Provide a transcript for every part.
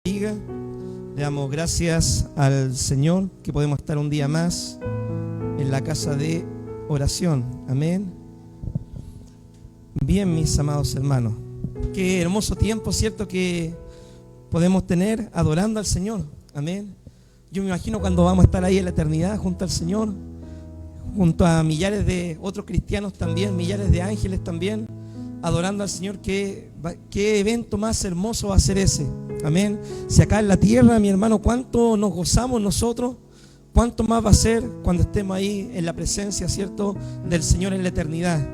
Le damos gracias al Señor que podemos estar un día más en la casa de oración. Amén. Bien, mis amados hermanos, qué hermoso tiempo, ¿cierto?, que podemos tener adorando al Señor. Amén. Yo me imagino cuando vamos a estar ahí en la eternidad junto al Señor, junto a millares de otros cristianos también, millares de ángeles también, adorando al Señor. Qué evento más hermoso va a ser ese. Amén. Si acá en la tierra, mi hermano, cuánto nos gozamos nosotros, cuánto más va a ser cuando estemos ahí en la presencia, ¿cierto?, del Señor en la eternidad,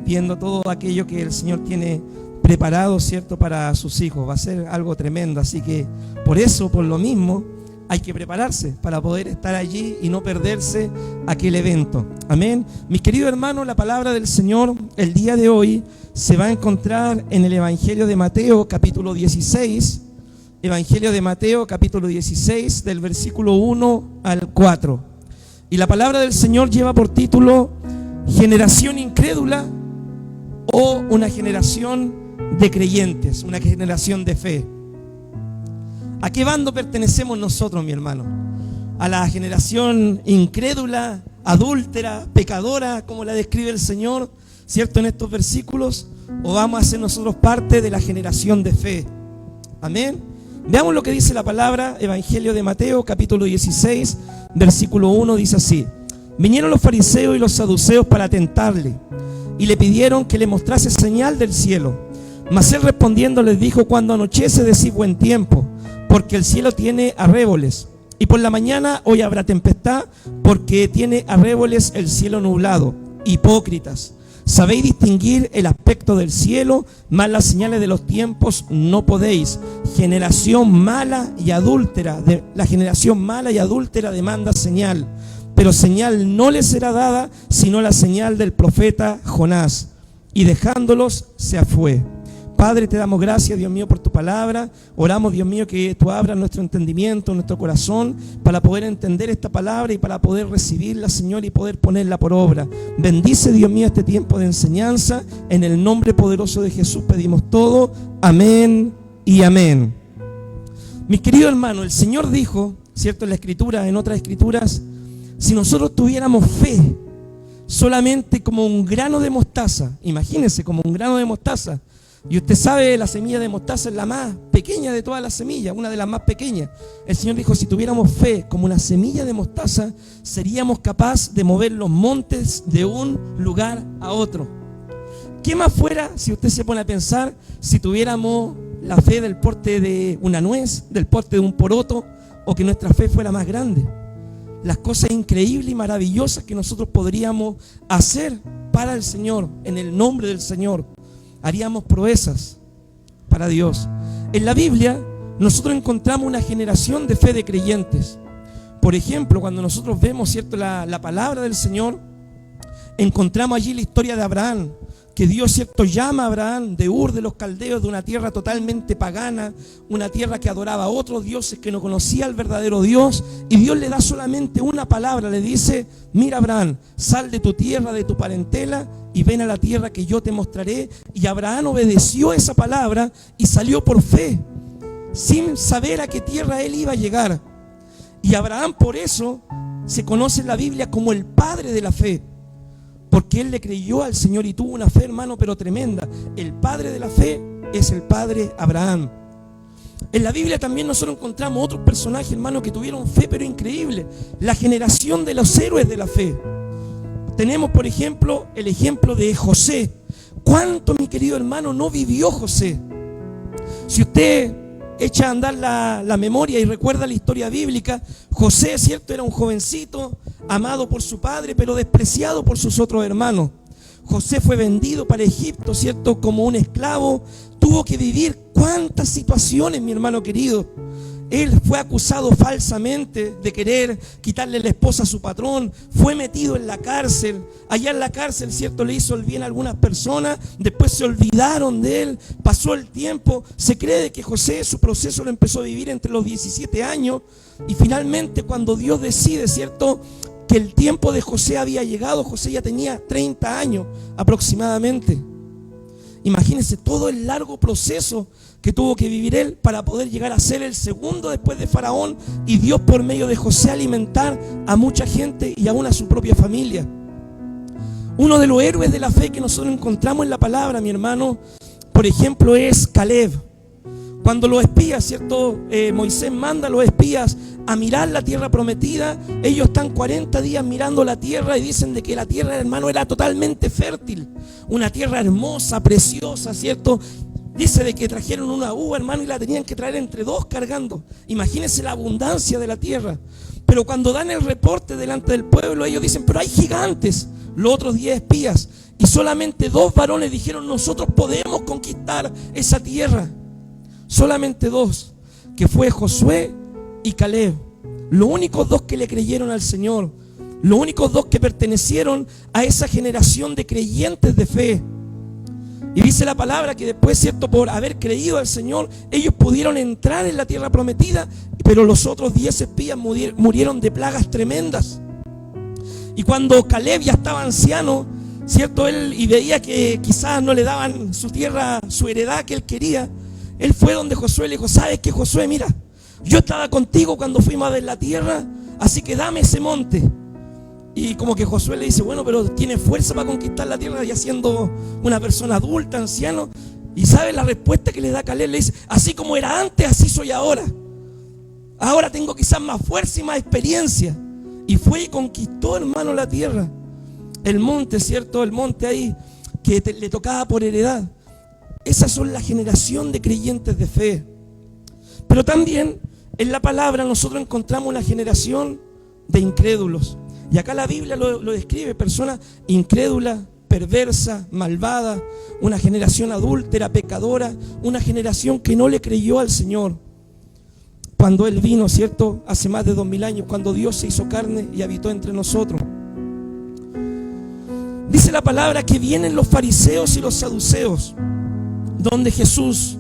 viendo todo aquello que el Señor tiene preparado, ¿cierto?, para sus hijos. Va a ser algo tremendo. Así que por eso, por lo mismo, hay que prepararse para poder estar allí y no perderse aquel evento. Amén. Mis queridos hermanos, la palabra del Señor el día de hoy se va a encontrar en el Evangelio de Mateo, capítulo 16. Evangelio de Mateo, capítulo 16, del versículo 1 al 4. Y la palabra del Señor lleva por título Generación incrédula o una generación de creyentes, una generación de fe. ¿A qué bando pertenecemos nosotros, mi hermano? ¿A la generación incrédula, adúltera, pecadora, como la describe el Señor, ¿cierto?, en estos versículos? ¿O vamos a ser nosotros parte de la generación de fe? Amén. Veamos lo que dice la palabra. Evangelio de Mateo, capítulo 16, versículo 1, dice así: Vinieron los fariseos y los saduceos para tentarle, y le pidieron que le mostrase señal del cielo. Mas él respondiendo les dijo: cuando anochece decid buen tiempo, porque el cielo tiene arréboles, y por la mañana hoy habrá tempestad, porque tiene arréboles el cielo nublado. Hipócritas, sabéis distinguir el aspecto del cielo, mas las señales de los tiempos no podéis. Generación mala y adúltera, la generación mala y adúltera demanda señal, pero señal no le será dada, sino la señal del profeta Jonás. Y dejándolos se fue. Padre, te damos gracias, Dios mío, por tu palabra. Oramos, Dios mío, que tú abras nuestro entendimiento, nuestro corazón, para poder entender esta palabra y para poder recibirla, Señor, y poder ponerla por obra. Bendice, Dios mío, este tiempo de enseñanza. En el nombre poderoso de Jesús pedimos todo. Amén y amén. Mis queridos hermanos, el Señor dijo, ¿cierto?, en la Escritura, en otras Escrituras, si nosotros tuviéramos fe solamente como un grano de mostaza, imagínense, como un grano de mostaza. Y usted sabe, la semilla de mostaza es la más pequeña de todas las semillas, una de las más pequeñas. El Señor dijo, si tuviéramos fe como una semilla de mostaza, seríamos capaces de mover los montes de un lugar a otro. ¿Qué más fuera, si usted se pone a pensar, si tuviéramos la fe del porte de una nuez, del porte de un poroto, o que nuestra fe fuera más grande? Las cosas increíbles y maravillosas que nosotros podríamos hacer para el Señor, en el nombre del Señor. Haríamos proezas para Dios. En la Biblia nosotros encontramos una generación de fe de creyentes. Por ejemplo, cuando nosotros vemos, ¿cierto?, la palabra del Señor, encontramos allí la historia de Abraham, que Dios, ¿cierto?, llama a Abraham de Ur de los Caldeos, de una tierra totalmente pagana, una tierra que adoraba a otros dioses, que no conocía al verdadero Dios, y Dios le da solamente una palabra, le dice: mira, Abraham, sal de tu tierra, de tu parentela, y ven a la tierra que yo te mostraré. Y Abraham obedeció esa palabra y salió por fe, sin saber a qué tierra él iba a llegar. Y Abraham, por eso se conoce en la Biblia como el padre de la fe, porque él le creyó al Señor y tuvo una fe, hermano, pero tremenda. El padre de la fe es el padre Abraham. En la Biblia también nosotros encontramos otros personajes, hermano, que tuvieron fe, pero increíble. La generación de los héroes de la fe. Tenemos, por ejemplo, el ejemplo de José. ¿Cuánto, mi querido hermano, no vivió José? Si usted echa a andar la memoria y recuerda la historia bíblica, José, ¿cierto?, era un jovencito, amado por su padre, pero despreciado por sus otros hermanos. José fue vendido para Egipto, ¿cierto?, como un esclavo. Tuvo que vivir cuántas situaciones, mi hermano querido. Él fue acusado falsamente de querer quitarle la esposa a su patrón. Fue metido en la cárcel. Allá en la cárcel, ¿cierto?, le hizo el bien a algunas personas. Después se olvidaron de él. Pasó el tiempo. Se cree que José su proceso lo empezó a vivir entre los 17 años. Y finalmente, cuando Dios decide, ¿cierto?, que el tiempo de José había llegado, José ya tenía 30 años aproximadamente. Imagínense todo el largo proceso que tuvo que vivir él para poder llegar a ser el segundo después de Faraón, y Dios por medio de José alimentar a mucha gente y aún a su propia familia. Uno de los héroes de la fe que nosotros encontramos en la palabra, mi hermano, por ejemplo, es Caleb. Cuando los espías, ¿cierto? Moisés manda a los espías a mirar la tierra prometida. Ellos están 40 días mirando la tierra y dicen de que la tierra, hermano, era totalmente fértil. Una tierra hermosa, preciosa, ¿cierto? Dice de que trajeron una uva, hermano, y la tenían que traer entre dos cargando. Imagínense la abundancia de la tierra. Pero cuando dan el reporte delante del pueblo, ellos dicen, pero hay gigantes. Los otros 10 espías, y solamente 2 varones dijeron, nosotros podemos conquistar esa tierra. Solamente 2, que fue Josué y Caleb. Los únicos 2 que le creyeron al Señor. Los únicos 2 que pertenecieron a esa generación de creyentes de fe. Y dice la palabra que después, ¿cierto? Por haber creído al Señor, ellos pudieron entrar en la tierra prometida, pero los otros 10 espías murieron de plagas tremendas. Y cuando Caleb ya estaba anciano, ¿cierto? Él y veía que quizás no le daban su tierra, su heredad que él quería, él fue donde Josué le dijo, ¿sabes qué, Josué? Mira, yo estaba contigo cuando fuimos a ver la tierra, así que dame ese monte. Y como que Josué le dice, bueno, pero tiene fuerza para conquistar la tierra ya siendo una persona adulta, anciano. Y ¿sabe la respuesta que le da Caleb? Le dice, así como era antes, así soy ahora. Ahora tengo quizás más fuerza y más experiencia. Y fue y conquistó, hermano, la tierra. El monte, ¿cierto? El monte ahí que le tocaba por heredad. Esas son la generación de creyentes de fe. Pero también en la palabra nosotros encontramos una generación de incrédulos. Y acá la Biblia lo describe, persona incrédula, perversa, malvada, una generación adúltera, pecadora, una generación que no le creyó al Señor. Cuando Él vino, ¿cierto? Hace más de 2000 años, cuando Dios se hizo carne y habitó entre nosotros. Dice la palabra que vienen los fariseos y los saduceos, donde Jesús,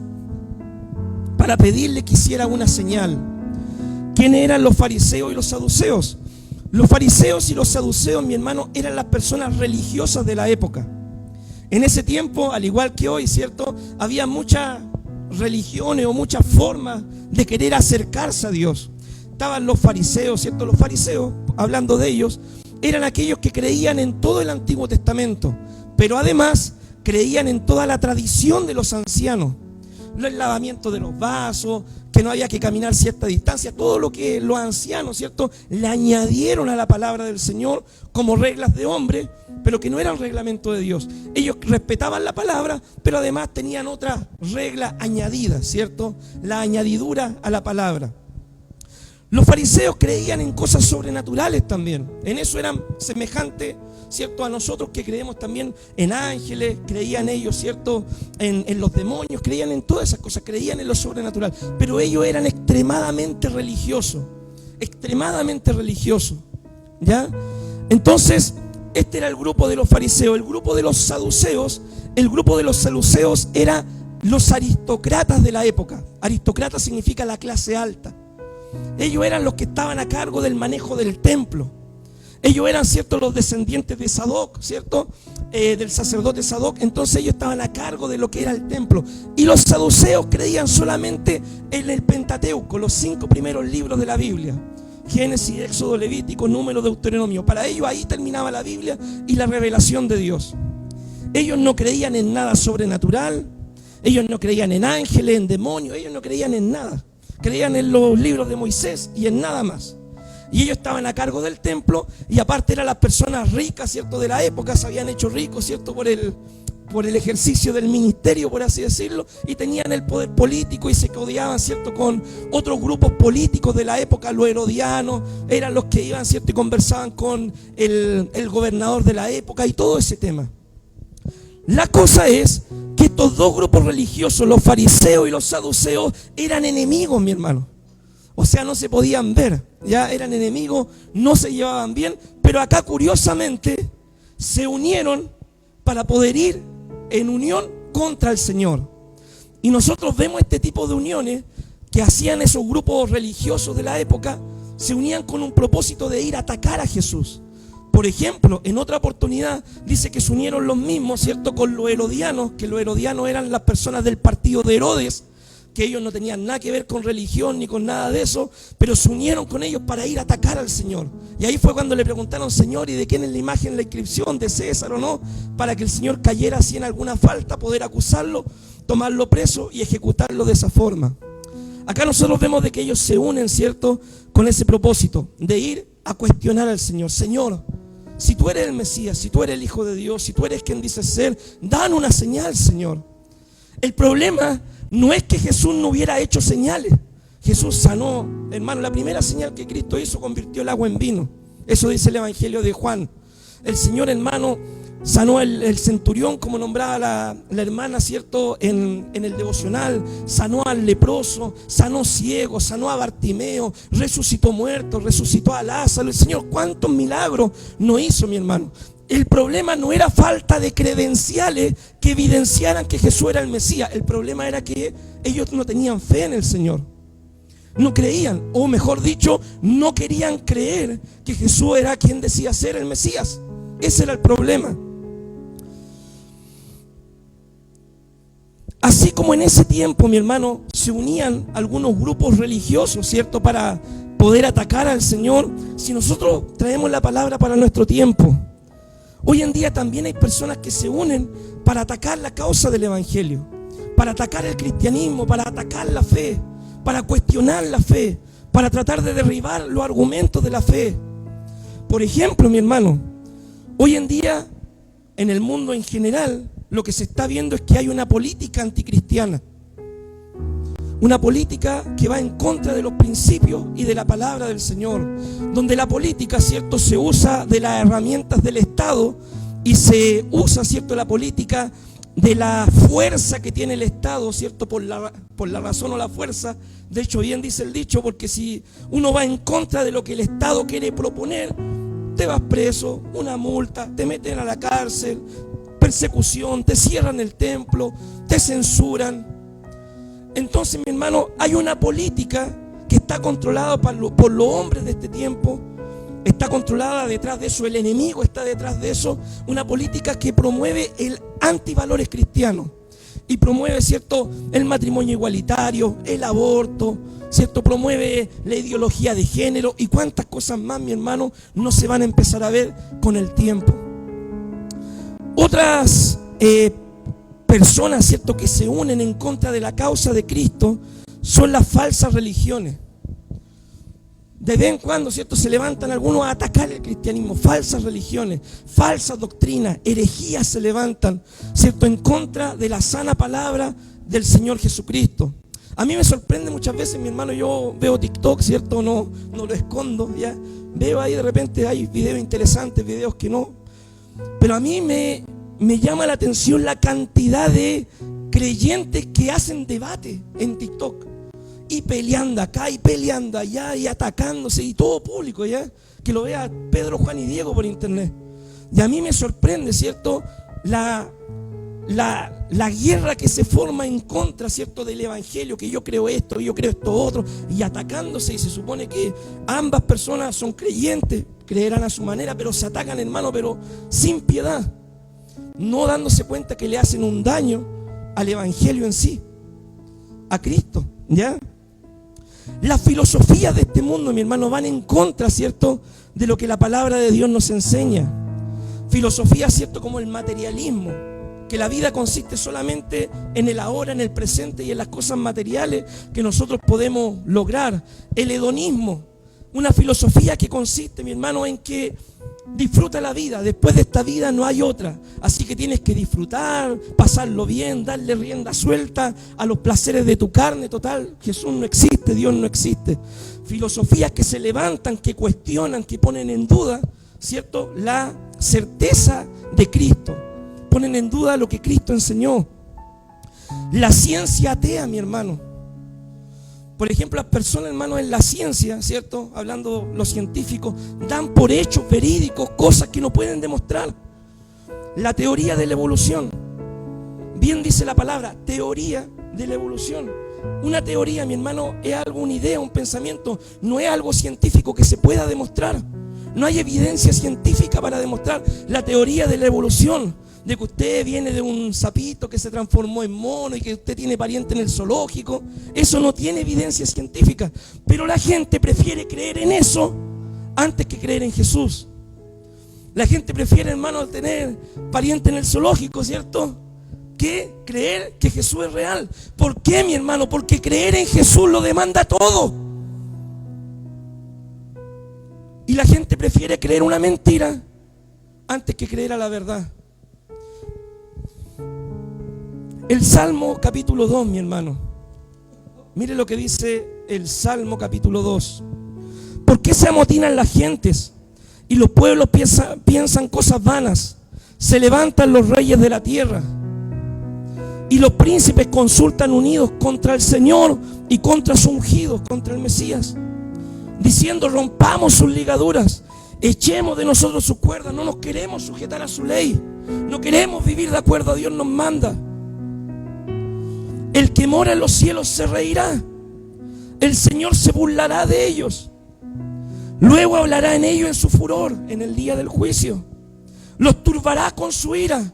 para pedirle que hiciera una señal. ¿Quiénes eran los fariseos y los saduceos? Los fariseos y los saduceos, mi hermano, eran las personas religiosas de la época. En ese tiempo, al igual que hoy, ¿cierto? Había muchas religiones o muchas formas de querer acercarse a Dios. Estaban los fariseos, ¿cierto? Los fariseos, hablando de ellos, eran aquellos que creían en todo el Antiguo Testamento, pero además creían en toda la tradición de los ancianos. El lavamiento de los vasos, que no había que caminar cierta distancia, todo lo que los ancianos, ¿cierto?, le añadieron a la palabra del Señor como reglas de hombre, pero que no eran reglamento de Dios. Ellos respetaban la palabra, pero además tenían otras reglas añadidas, ¿cierto? La añadidura a la palabra. Los fariseos creían en cosas sobrenaturales también. En eso eran semejantes, ¿cierto?, a nosotros que creemos también en ángeles. Creían ellos, ¿cierto?, en los demonios. Creían en todas esas cosas, creían en lo sobrenatural. Pero ellos eran extremadamente religiosos. Extremadamente religiosos, ¿ya? Entonces, este era el grupo de los fariseos. El grupo de los saduceos, era los aristócratas de la época. Aristócrata significa la clase alta. Ellos eran los que estaban a cargo del manejo del templo. Ellos eran, ¿cierto?, los descendientes de Sadoc, ¿cierto?, del sacerdote Sadoc. Entonces ellos estaban a cargo de lo que era el templo. Y los saduceos creían solamente en el Pentateuco, los 5 primeros libros de la Biblia: Génesis, Éxodo, Levítico, Número, Deuteronomio. Para ellos ahí terminaba la Biblia y la revelación de Dios. Ellos no creían en nada sobrenatural. Ellos no creían en ángeles, en demonios. Ellos no creían en nada. Creían en los libros de Moisés y en nada más. Y ellos estaban a cargo del templo, y aparte eran las personas ricas, ¿cierto?, de la época. Se habían hecho ricos, ¿cierto?, por el ejercicio del ministerio, por así decirlo, y tenían el poder político y se codeaban, ¿cierto?, con otros grupos políticos de la época. Los herodianos eran los que iban, ¿cierto?, y conversaban con el gobernador de la época y todo ese tema. La cosa es que estos dos grupos religiosos, los fariseos y los saduceos, eran enemigos, mi hermano. O sea, no se podían ver, ya eran enemigos, no se llevaban bien, pero acá curiosamente se unieron para poder ir en unión contra el Señor. Y nosotros vemos este tipo de uniones que hacían esos grupos religiosos de la época. Se unían con un propósito de ir a atacar a Jesús. Por ejemplo, en otra oportunidad dice que se unieron los mismos, ¿cierto?, con los herodianos, que los herodianos eran las personas del partido de Herodes, que ellos no tenían nada que ver con religión ni con nada de eso, pero se unieron con ellos para ir a atacar al Señor. Y ahí fue cuando le preguntaron: Señor, ¿y de quién es la imagen, la inscripción? ¿De César o no? Para que el Señor cayera así en alguna falta, poder acusarlo, tomarlo preso y ejecutarlo de esa forma. Acá nosotros vemos de que ellos se unen, ¿cierto?, con ese propósito de ir a cuestionar al Señor. Señor, si tú eres el Mesías, si tú eres el Hijo de Dios, si tú eres quien dices ser, dan una señal, Señor. El problema no es que Jesús no hubiera hecho señales. Jesús sanó, hermano. La primera señal que Cristo hizo, convirtió el agua en vino. Eso dice el Evangelio de Juan. El Señor, hermano, sanó el centurión, como nombraba la hermana, ¿cierto?, en el devocional. Sanó al leproso, sanó ciegos, sanó a Bartimeo, resucitó muertos, resucitó a Lázaro. El Señor, ¿cuántos milagros no hizo, mi hermano? El problema no era falta de credenciales que evidenciaran que Jesús era el Mesías. El problema era que ellos no tenían fe en el Señor. No creían, o mejor dicho, no querían creer que Jesús era quien decía ser el Mesías. Ese era el problema. Así como en ese tiempo, mi hermano, se unían algunos grupos religiosos, ¿cierto?, para poder atacar al Señor. Si nosotros traemos la palabra para nuestro tiempo, hoy en día también hay personas que se unen para atacar la causa del Evangelio, para atacar el cristianismo, para atacar la fe, para cuestionar la fe, para tratar de derribar los argumentos de la fe. Por ejemplo, mi hermano, hoy en día, en el mundo en general, lo que se está viendo es que hay una política anticristiana. Una política que va en contra de los principios y de la palabra del Señor. Donde la política, ¿cierto?, se usa de las herramientas del Estado y se usa, ¿cierto?, la política de la fuerza que tiene el Estado, ¿cierto?, por la razón o la fuerza. De hecho, bien dice el dicho, porque si uno va en contra de lo que el Estado quiere proponer, te vas preso, una multa, te meten a la cárcel, persecución, te cierran el templo, te censuran. Entonces, mi hermano, hay una política que está controlada por los hombres de este tiempo. Está controlada detrás de eso, el enemigo está detrás de eso. Una política que promueve el antivalores cristianos y promueve, ¿cierto?, el matrimonio igualitario, el aborto, ¿cierto?, promueve la ideología de género y cuántas cosas más, mi hermano, no se van a empezar a ver con el tiempo. Otras personas, ¿cierto?, que se unen en contra de la causa de Cristo son las falsas religiones. De vez en cuando, ¿cierto?, se levantan algunos a atacar el cristianismo. Falsas religiones, falsas doctrinas, herejías se levantan, ¿cierto?, en contra de la sana palabra del Señor Jesucristo. A mí me sorprende muchas veces, mi hermano, yo veo TikTok, ¿cierto?, no lo escondo, ya. Veo ahí de repente, hay videos interesantes, videos que no. Pero a mí me llama la atención la cantidad de creyentes que hacen debate en TikTok. Y peleando acá y peleando allá y atacándose y todo público, ya. Que lo vea Pedro, Juan y Diego por internet. Y a mí me sorprende, ¿cierto?, la guerra que se forma en contra, ¿cierto?, del Evangelio, que yo creo esto, yo creo esto otro, y atacándose, y se supone que ambas personas son creyentes, creerán a su manera, pero se atacan, hermano, pero sin piedad, no dándose cuenta que le hacen un daño al Evangelio en sí, a Cristo, ¿ya? Las filosofías de este mundo, mi hermano, van en contra, ¿cierto?, de lo que la palabra de Dios nos enseña. Filosofías, ¿cierto?, como el materialismo, que la vida consiste solamente en el ahora, en el presente y en las cosas materiales que nosotros podemos lograr. El hedonismo, una filosofía que consiste, mi hermano, en que disfruta la vida. Después de esta vida no hay otra. Así que tienes que disfrutar, pasarlo bien, darle rienda suelta a los placeres de tu carne. Total, Jesús no existe, Dios no existe. Filosofías que se levantan, que cuestionan, que ponen en duda, ¿cierto?, la certeza de Cristo. Ponen en duda lo que Cristo enseñó. La ciencia atea, mi hermano. Por ejemplo, las personas, hermano, en la ciencia, ¿cierto?, hablando los científicos, dan por hechos verídicos cosas que no pueden demostrar. La teoría de la evolución. Bien dice la palabra, teoría de la evolución. Una teoría, mi hermano, es algo, una idea, un pensamiento. No es algo científico que se pueda demostrar. No hay evidencia científica para demostrar la teoría de la evolución, de que usted viene de un sapito que se transformó en mono y que usted tiene pariente en el zoológico. Eso no tiene evidencia científica, pero la gente prefiere creer en eso antes que creer en Jesús. La gente prefiere, hermano, tener pariente en el zoológico, ¿cierto?, que creer que Jesús es real. ¿Por qué, mi hermano? Porque creer en Jesús lo demanda todo. Y la gente prefiere creer una mentira antes que creer a la verdad. El Salmo capítulo 2, mi hermano. Mire lo que dice el Salmo capítulo 2. ¿Por qué se amotinan las gentes y los pueblos piensan cosas vanas? Se levantan los reyes de la tierra y los príncipes consultan unidos contra el Señor y contra sus ungidos, contra el Mesías, diciendo: rompamos sus ligaduras, echemos de nosotros sus cuerdas. No nos queremos sujetar a su ley, no queremos vivir de acuerdo a Dios nos manda. El que mora en los cielos se reirá, el Señor se burlará de ellos, luego hablará en ellos en su furor, en el día del juicio. Los turbará con su ira.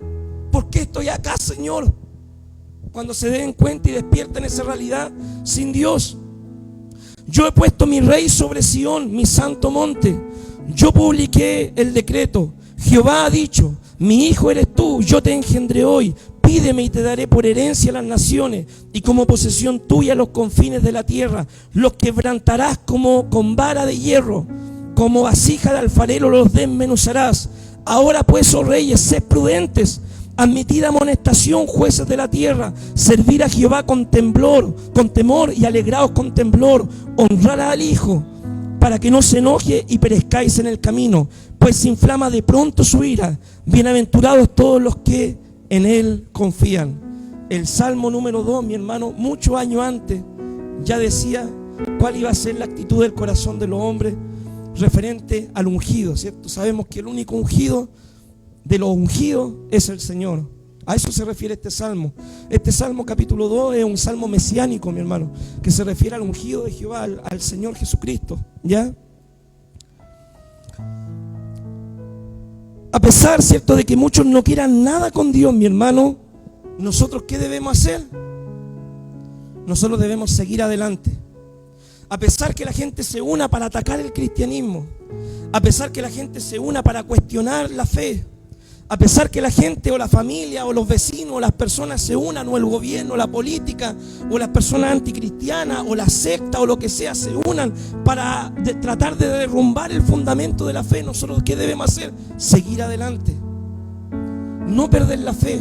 ¿Por qué estoy acá, Señor? Cuando se den cuenta y despierten esa realidad sin Dios. Yo he puesto mi rey sobre Sión, mi santo monte. Yo publiqué el decreto. Jehová ha dicho: mi hijo eres tú, yo te engendré hoy. Pídeme y te daré por herencia a las naciones y como posesión tuya los confines de la tierra. Los quebrantarás como con vara de hierro, como vasija de alfarero los desmenuzarás. Ahora pues, oh reyes, sed prudentes. Admitid amonestación, jueces de la tierra. Servir a Jehová con temor y alegraos con temblor. Honrar al Hijo, para que no se enoje y perezcáis en el camino, pues se inflama de pronto su ira. Bienaventurados todos los que en Él confían. El Salmo número 2, mi hermano, muchos años antes ya decía cuál iba a ser la actitud del corazón de los hombres referente al ungido, ¿cierto? Sabemos que el único ungido de los ungidos es el Señor. A eso se refiere este salmo. Este salmo capítulo 2 es un salmo mesiánico, mi hermano, que se refiere al ungido de Jehová, al Señor Jesucristo, ¿ya? A pesar, ¿cierto?, de que muchos no quieran nada con Dios, mi hermano, nosotros ¿qué debemos hacer? Nosotros debemos seguir adelante. A pesar que la gente se una para atacar el cristianismo, a pesar que la gente se una para cuestionar la fe, a pesar que la gente o la familia o los vecinos o las personas se unan, o el gobierno, la política o las personas anticristianas o la secta o lo que sea se unan para tratar de derrumbar el fundamento de la fe, nosotros ¿qué debemos hacer? Seguir adelante, no perder la fe.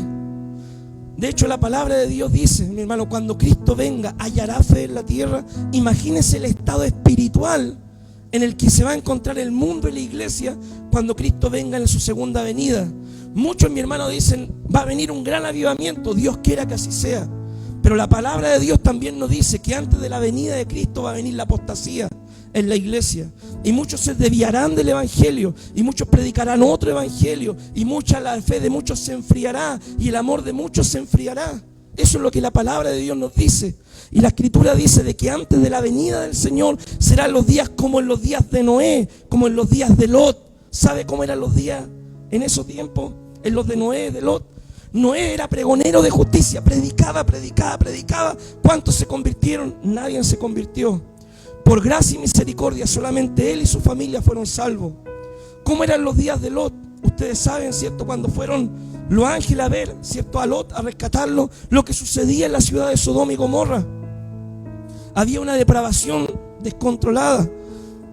De hecho, la palabra de Dios dice, mi hermano, cuando Cristo venga, hallará fe en la tierra. Imagínese el estado espiritual en el que se va a encontrar el mundo y la iglesia cuando Cristo venga en su segunda venida. Muchos, mi hermano, dicen: va a venir un gran avivamiento. Dios quiera que así sea. Pero la palabra de Dios también nos dice que antes de la venida de Cristo va a venir la apostasía en la iglesia. Y muchos se desviarán del evangelio, y muchos predicarán otro evangelio, y la fe de muchos se enfriará, y el amor de muchos se enfriará. Eso es lo que la palabra de Dios nos dice. Y la escritura dice de que antes de la venida del Señor serán los días como en los días de Noé, como en los días de Lot. ¿Sabe cómo eran los días en esos tiempos? En los de Noé, de Lot. Noé era pregonero de justicia, predicaba. ¿Cuántos se convirtieron? Nadie se convirtió. Por gracia y misericordia solamente él y su familia fueron salvos. ¿Cómo eran los días de Lot? Ustedes saben, ¿cierto? Cuando fueron los ángeles a ver, ¿cierto?, a Lot, a rescatarlo, lo que sucedía en la ciudad de Sodoma y Gomorra. Había una depravación descontrolada.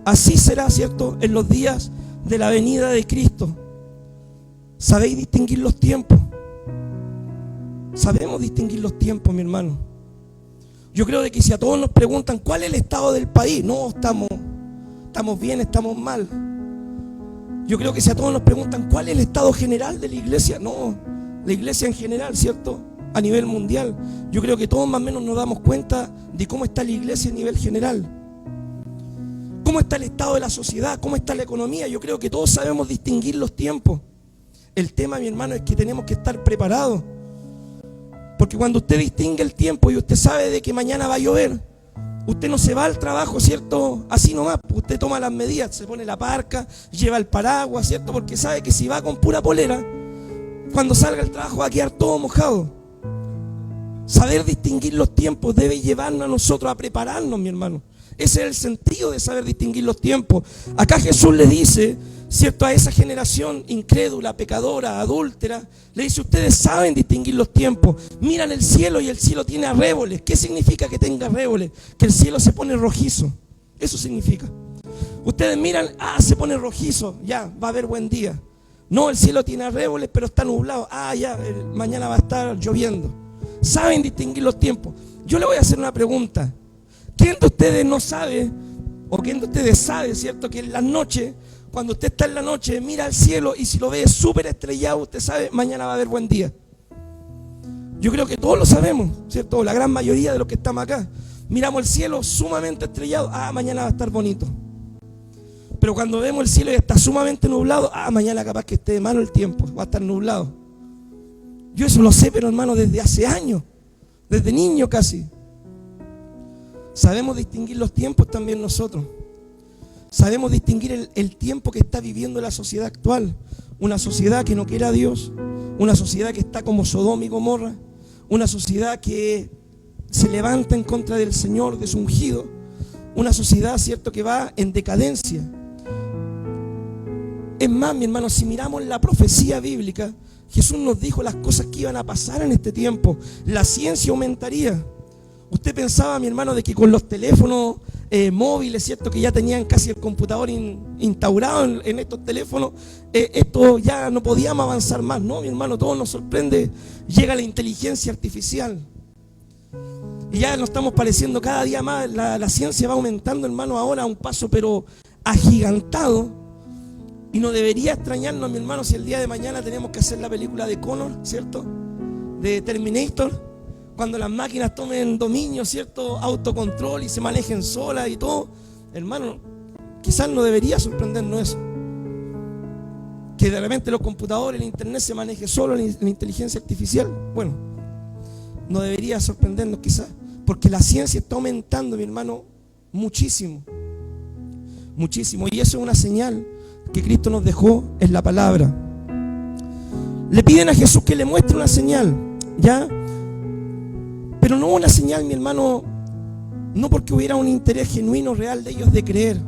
Así será, ¿cierto?, en los días de la venida de Cristo. ¿Sabéis distinguir los tiempos? Sabemos distinguir los tiempos, mi hermano. Yo creo de que si a todos nos preguntan cuál es el estado del país, no, estamos bien, estamos mal. Yo creo que si a todos nos preguntan cuál es el estado general de la iglesia, no, la iglesia en general, ¿cierto?, a nivel mundial, yo creo que todos más o menos nos damos cuenta de cómo está la iglesia a nivel general. ¿Cómo está el estado de la sociedad? ¿Cómo está la economía? Yo creo que todos sabemos distinguir los tiempos. El tema, mi hermano, es que tenemos que estar preparados. Porque cuando usted distingue el tiempo y usted sabe de que mañana va a llover, Usted no se va al trabajo, ¿cierto? Así nomás. Usted toma las medidas, se pone la parca, lleva el paraguas, ¿cierto? Porque sabe que si va con pura polera, cuando salga el trabajo va a quedar todo mojado. Saber distinguir los tiempos debe llevarnos a nosotros a prepararnos, mi hermano. Ese es el sentido de saber distinguir los tiempos. Acá Jesús le dice, ¿cierto?, a esa generación incrédula, pecadora, adúltera, le dice: ustedes saben distinguir los tiempos. Miran el cielo y el cielo tiene arréboles. ¿Qué significa que tenga arréboles? Que el cielo se pone rojizo. Eso significa. Ustedes miran, se pone rojizo, ya, va a haber buen día. No, el cielo tiene arréboles, pero está nublado. Mañana va a estar lloviendo. Saben distinguir los tiempos. Yo le voy a hacer una pregunta. ¿Quién de ustedes no sabe, o quién de ustedes sabe, cierto, que en las noches, cuando usted está en la noche, mira al cielo y si lo ve súper estrellado, usted sabe, mañana va a haber buen día? Yo creo que todos lo sabemos, ¿cierto? La gran mayoría de los que estamos acá. Miramos el cielo sumamente estrellado, mañana va a estar bonito. Pero cuando vemos el cielo y está sumamente nublado, mañana capaz que esté de malo el tiempo, va a estar nublado. Yo eso lo sé, pero hermano, desde hace años, desde niño casi. Sabemos distinguir los tiempos también nosotros. Sabemos distinguir el tiempo que está viviendo la sociedad actual. Una sociedad que no quiere a Dios. Una sociedad que está como Sodoma y Gomorra. Una sociedad que se levanta en contra del Señor, de su ungido. Una sociedad, cierto, que va en decadencia. Es más, mi hermano, si miramos la profecía bíblica, Jesús nos dijo las cosas que iban a pasar en este tiempo. La ciencia aumentaría. Usted pensaba, mi hermano, de que con los teléfonos móviles, ¿cierto?, que ya tenían casi el computador instaurado en estos teléfonos, esto ya no podíamos avanzar más. No, mi hermano, todo nos sorprende. Llega la inteligencia artificial. Y ya nos estamos pareciendo cada día más. La ciencia va aumentando, hermano, ahora a un paso pero agigantado. Y no debería extrañarnos, mi hermano, si el día de mañana tenemos que hacer la película de Connor, ¿cierto?, de Terminator. Cuando las máquinas tomen dominio, ¿cierto?, autocontrol y se manejen solas y todo. Hermano, quizás no debería sorprendernos eso. Que de repente los computadores, el internet se maneje solo, la inteligencia artificial. Bueno, no debería sorprendernos quizás. Porque la ciencia está aumentando, mi hermano, muchísimo. Muchísimo. Y eso es una señal que Cristo nos dejó en la palabra. Le piden a Jesús que le muestre una señal, ¿ya? Pero no una señal, mi hermano, no porque hubiera un interés genuino, real de ellos de creer,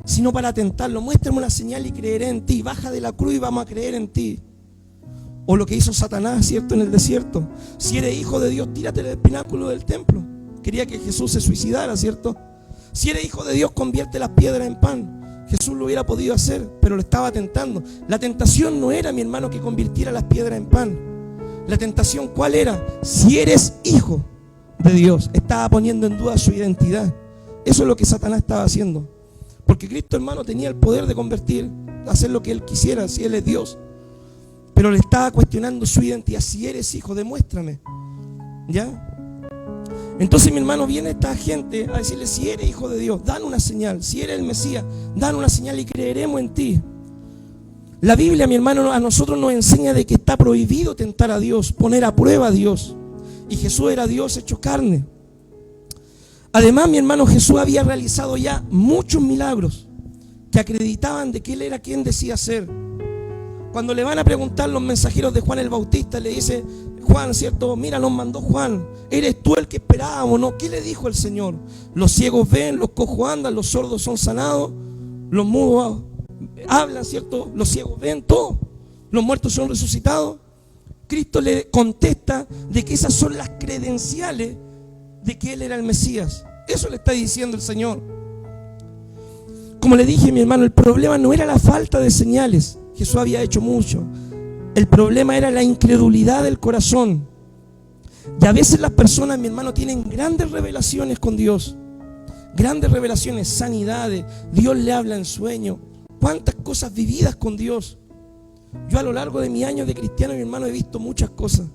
sino para tentarlo. Muéstrame una señal y creeré en ti. Baja de la cruz y vamos a creer en ti. O lo que hizo Satanás, ¿cierto?, en el desierto. Si eres hijo de Dios, tírate del pináculo del templo. Quería que Jesús se suicidara, ¿cierto? Si eres hijo de Dios, convierte las piedras en pan. Jesús lo hubiera podido hacer, pero lo estaba tentando. La tentación no era, mi hermano, que convirtiera las piedras en pan. La tentación, ¿cuál era? Si eres hijo de Dios. Estaba poniendo en duda su identidad. Eso es lo que Satanás estaba haciendo. Porque Cristo, hermano, tenía el poder de convertir, hacer lo que Él quisiera, si Él es Dios. Pero le estaba cuestionando su identidad. Si eres hijo, demuéstrame. ¿Ya? Entonces, mi hermano, viene esta gente a decirle: si eres hijo de Dios, dan una señal. Si eres el Mesías, dan una señal y creeremos en ti. La Biblia, mi hermano, a nosotros nos enseña de que está prohibido tentar a Dios, poner a prueba a Dios. Y Jesús era Dios hecho carne. Además, mi hermano, Jesús había realizado ya muchos milagros que acreditaban de que Él era quien decía ser. Cuando le van a preguntar los mensajeros de Juan el Bautista, le dice: Juan, ¿cierto? Mira, nos mandó Juan. ¿Eres tú el que esperábamos, no? ¿Qué le dijo el Señor? Los ciegos ven, los cojos andan, los sordos son sanados, los mudos hablan, ¿cierto? Los ciegos ven, todo. Los muertos son resucitados. Cristo le contesta de que esas son las credenciales de que Él era el Mesías. Eso le está diciendo el Señor. Como le dije, mi hermano, el problema no era la falta de señales. Jesús había hecho mucho. El problema era la incredulidad del corazón. Y a veces las personas, mi hermano, tienen grandes revelaciones con Dios. Grandes revelaciones, sanidades. Dios le habla en sueño. Cuántas cosas vividas con Dios. Yo a lo largo de mis años de cristiano, mi hermano, he visto muchas cosas.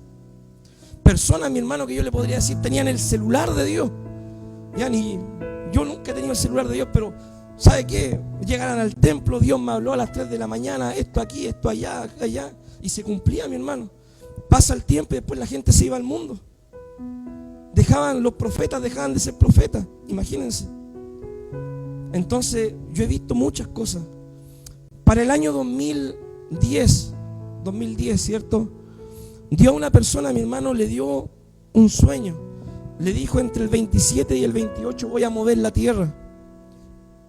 Personas, mi hermano, que yo le podría decir tenían el celular de Dios. Yo nunca he tenido el celular de Dios, pero ¿sabe qué? Llegaran al templo, Dios me habló a las 3 de la mañana, esto aquí, esto allá, allá, y se cumplía, mi hermano. Pasa el tiempo y después la gente se iba al mundo. Los profetas dejaban de ser profetas, imagínense. Entonces yo he visto muchas cosas. Para el año 2010, ¿cierto? Dios a una persona, mi hermano, le dio un sueño. Le dijo: entre el 27 y el 28 voy a mover la tierra.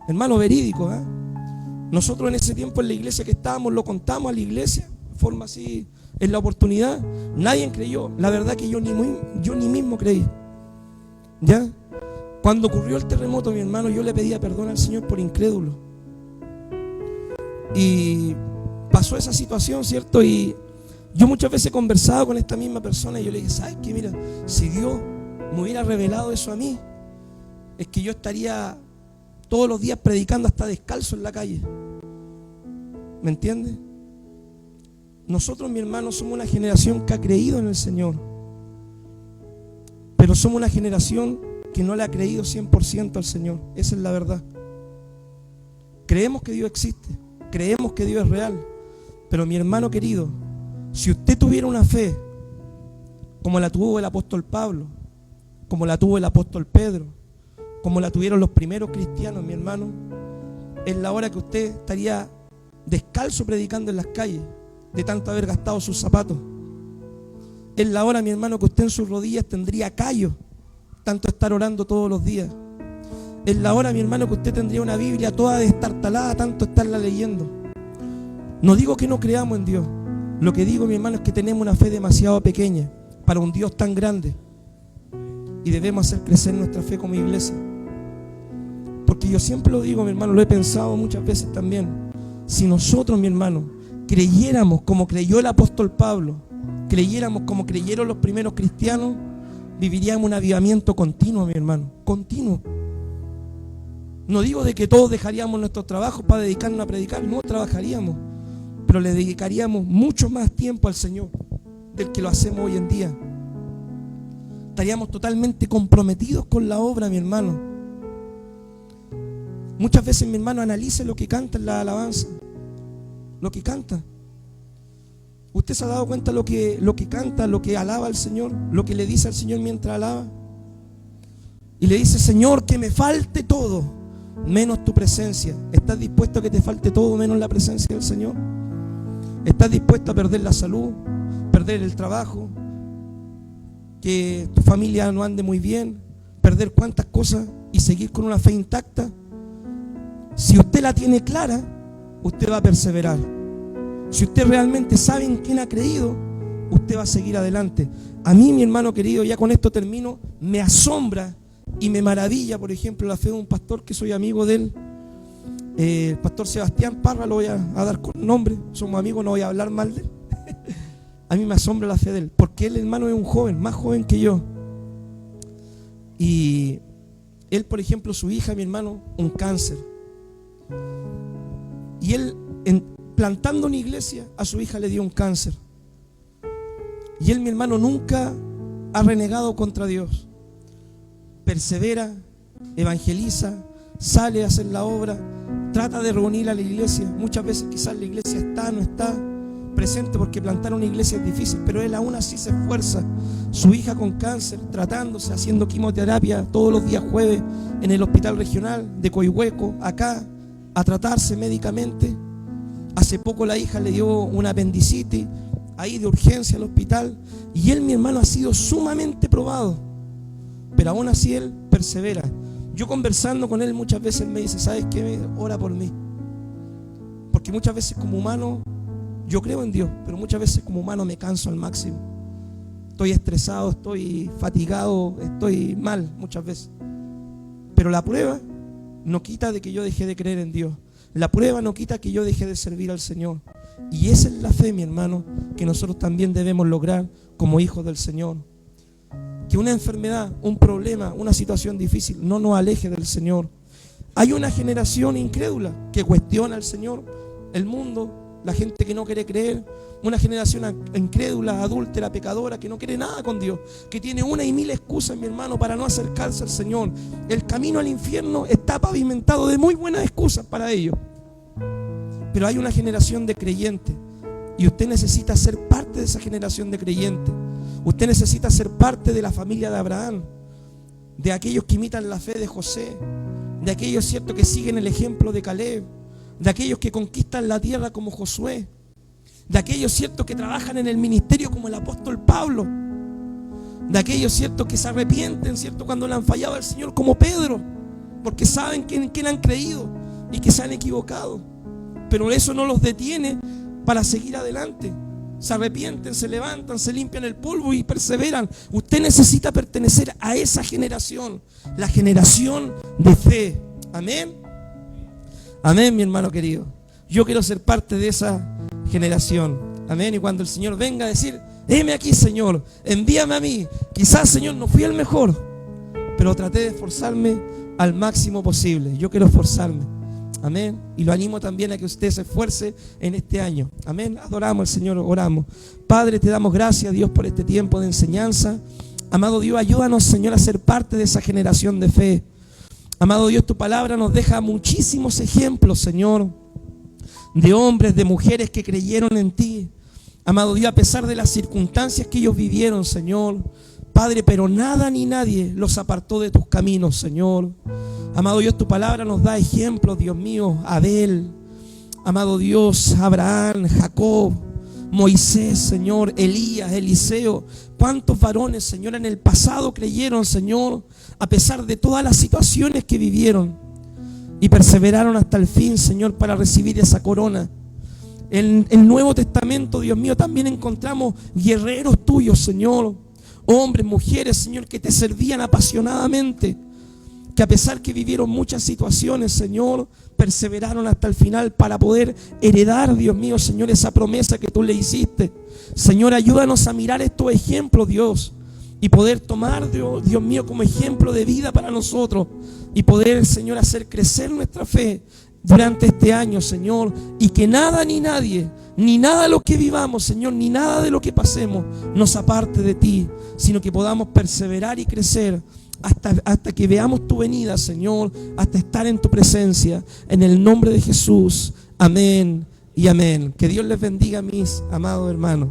Hermano, verídico, ¿eh? Nosotros en ese tiempo en la iglesia que estábamos lo contamos a la iglesia, de forma así, en la oportunidad. Nadie creyó. La verdad que yo ni mismo creí. ¿Ya? Cuando ocurrió el terremoto, mi hermano, yo le pedía perdón al Señor por incrédulo. Y pasó esa situación, ¿cierto? Y yo muchas veces he conversado con esta misma persona y yo le dije: ¿sabes qué? Mira, si Dios me hubiera revelado eso a mí, es que yo estaría todos los días predicando hasta descalzo en la calle. ¿Me entiendes? Nosotros, mi hermano, somos una generación que ha creído en el Señor, pero somos una generación que no le ha creído 100% al Señor. Esa es la verdad. Creemos que Dios existe, creemos que Dios es real, pero mi hermano querido, si usted tuviera una fe como la tuvo el apóstol Pablo, como la tuvo el apóstol Pedro, como la tuvieron los primeros cristianos, mi hermano, es la hora que usted estaría descalzo predicando en las calles, de tanto haber gastado sus zapatos. Es la hora, mi hermano, que usted en sus rodillas tendría callos, tanto estar orando todos los días. Es la hora, mi hermano, que usted tendría una Biblia toda destartalada, tanto estarla leyendo. No digo que no creamos en Dios. Lo que digo, mi hermano, es que tenemos una fe demasiado pequeña para un Dios tan grande. Y debemos hacer crecer nuestra fe como iglesia. Porque yo siempre lo digo, mi hermano, lo he pensado muchas veces también. Si nosotros, mi hermano, creyéramos como creyó el apóstol Pablo, creyéramos como creyeron los primeros cristianos, viviríamos un avivamiento continuo, mi hermano, continuo. No digo de que todos dejaríamos nuestros trabajos para dedicarnos a predicar, no, trabajaríamos, pero le dedicaríamos mucho más tiempo al Señor del que lo hacemos hoy en día. Estaríamos totalmente comprometidos con la obra, mi hermano. Muchas veces, mi hermano, analice lo que canta en la alabanza, lo que canta. ¿Usted se ha dado cuenta lo que canta, lo que alaba al Señor, lo que le dice al Señor mientras alaba? Y le dice: Señor, que me falte todo, menos tu presencia. ¿Estás dispuesto a que te falte todo menos la presencia del Señor? ¿Estás dispuesto a perder la salud, perder el trabajo, que tu familia no ande muy bien, perder cuantas cosas y seguir con una fe intacta? Si usted la tiene clara, usted va a perseverar. Si usted realmente sabe en quién ha creído, usted va a seguir adelante. A mí, mi hermano querido, ya con esto termino, me asombra y me maravilla, por ejemplo, la fe de un pastor que soy amigo de él, el pastor Sebastián Parra. Lo voy a dar con nombre, somos amigos, no voy a hablar mal de él. A mí me asombra la fe de él, porque él, hermano, es un joven, más joven que yo. Y él, por ejemplo, su hija, mi hermano, un cáncer. Y él, plantando una iglesia, a su hija le dio un cáncer. Y él, mi hermano, nunca ha renegado contra Dios. Persevera, evangeliza, sale a hacer la obra, trata de reunir a la iglesia. Muchas veces quizás la iglesia está, no está presente, porque plantar una iglesia es difícil, pero él aún así se esfuerza. Su hija con cáncer, tratándose, haciendo quimioterapia todos los días jueves en el hospital regional de Coihueco, acá, a tratarse médicamente. Hace poco la hija le dio una apendicitis, ahí de urgencia al hospital, y él, mi hermano, ha sido sumamente probado, pero aún así él persevera. Yo conversando con él muchas veces me dice: ¿sabes qué? Ora por mí. Porque muchas veces como humano, yo creo en Dios, pero muchas veces como humano me canso al máximo. Estoy estresado, estoy fatigado, estoy mal muchas veces. Pero la prueba no quita de que yo dejé de creer en Dios. La prueba no quita que yo dejé de servir al Señor. Y esa es la fe, mi hermano, que nosotros también debemos lograr como hijos del Señor. Que una enfermedad, un problema, una situación difícil no nos aleje del Señor. Hay una generación incrédula que cuestiona al Señor, el mundo, la gente que no quiere creer, una generación incrédula, adúltera, pecadora, que no quiere nada con Dios, que tiene una y mil excusas, mi hermano, para no acercarse al Señor. El camino al infierno está pavimentado de muy buenas excusas para ello. Pero hay una generación de creyentes y usted necesita ser parte de esa generación de creyentes. Usted necesita ser parte de la familia de Abraham. de aquellos que imitan la fe de José, de aquellos, cierto, que siguen el ejemplo de Caleb, de aquellos que conquistan la tierra como Josué, de aquellos, cierto, que trabajan en el ministerio como el apóstol Pablo, de aquellos, cierto, que se arrepienten, cierto, cuando le han fallado al Señor como Pedro, porque saben en quién han creído y que se han equivocado, pero eso no los detiene para seguir adelante. Se arrepienten, se levantan, se limpian el polvo y perseveran. Usted necesita pertenecer a esa generación, la generación de fe. Amén. Amén, mi hermano querido. Yo quiero ser parte de esa generación. Amén. Y cuando el Señor venga a decir: heme aquí, Señor, envíame a mí. Quizás, Señor, no fui el mejor, pero traté de esforzarme al máximo posible. Yo quiero esforzarme. Amén. Y lo animo también a que usted se esfuerce en este año. Amén. Adoramos al Señor, oramos. Padre, te damos gracias, Dios, por este tiempo de enseñanza. Amado Dios, ayúdanos, Señor, a ser parte de esa generación de fe. Amado Dios, tu palabra nos deja muchísimos ejemplos, Señor, de hombres, de mujeres que creyeron en ti. Amado Dios, a pesar de las circunstancias que ellos vivieron, Señor, Padre, pero nada ni nadie los apartó de tus caminos, Señor. Amado Dios, tu palabra nos da ejemplos, Dios mío, Abel, amado Dios, Abraham, Jacob, Moisés, Señor, Elías, Eliseo. Cuántos varones, Señor, en el pasado creyeron, Señor, a pesar de todas las situaciones que vivieron, y perseveraron hasta el fin, Señor, para recibir esa corona. En el Nuevo Testamento, Dios mío, también encontramos guerreros tuyos, Señor, hombres, mujeres, Señor, que te servían apasionadamente, que a pesar que vivieron muchas situaciones, Señor, perseveraron hasta el final para poder heredar, Dios mío, Señor, esa promesa que tú le hiciste. Señor, ayúdanos a mirar estos ejemplos, Dios, y poder tomar, Dios mío, como ejemplo de vida para nosotros, y poder, Señor, hacer crecer nuestra fe durante este año, Señor, y que nada ni nadie, ni nada de lo que vivamos, Señor, ni nada de lo que pasemos nos aparte de ti, sino que podamos perseverar y crecer hasta que veamos tu venida, Señor, hasta estar en tu presencia, en el nombre de Jesús. Amén y amén. Que Dios les bendiga, mis amados hermanos.